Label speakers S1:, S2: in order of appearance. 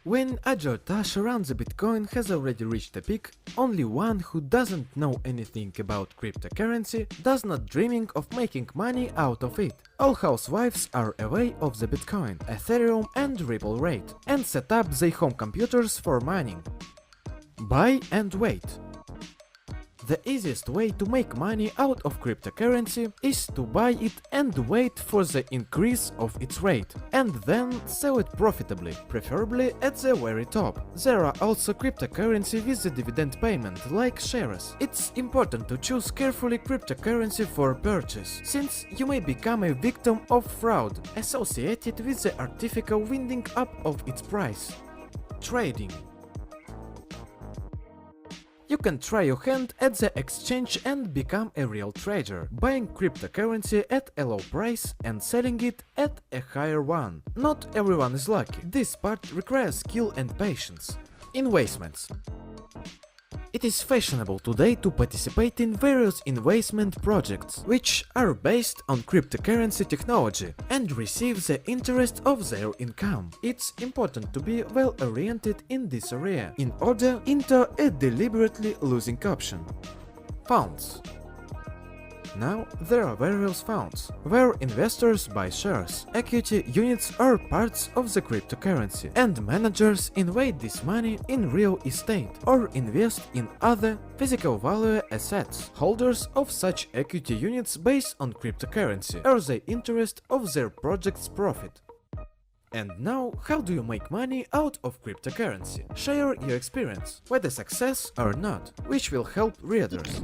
S1: When agiotage around the Bitcoin has already reached a peak, only one who doesn't know anything about cryptocurrency does not dreaming of making money out of it. All housewives are aware of the Bitcoin, Ethereum and Ripple rate, and set up their home computers for mining. Buy and wait. The easiest way to make money out of cryptocurrency is to buy it and wait for the increase of its rate, and then sell it profitably, preferably at the very top. There are also cryptocurrency with the dividend payment, like shares. It's important to choose carefully cryptocurrency for purchase, since you may become a victim of fraud associated with the artificial winding up of its price. Trading. You can try your hand at the exchange and become a real trader, buying cryptocurrency at a low price and selling it at a higher one. Not everyone is lucky. This part requires skill and patience. Investments. It is fashionable today to participate in various investment projects, which are based on cryptocurrency technology and receive the interest of their income. It's important to be well oriented in this area in order to enter a deliberately losing option. Funds. Now there are various funds, where investors buy shares, equity units or parts of the cryptocurrency, and managers invest this money in real estate or invest in other physical value assets. Holders of such equity units based on cryptocurrency earn the interest of their project's profit. And now, how do you make money out of cryptocurrency? Share your experience, whether success or not, which will help readers.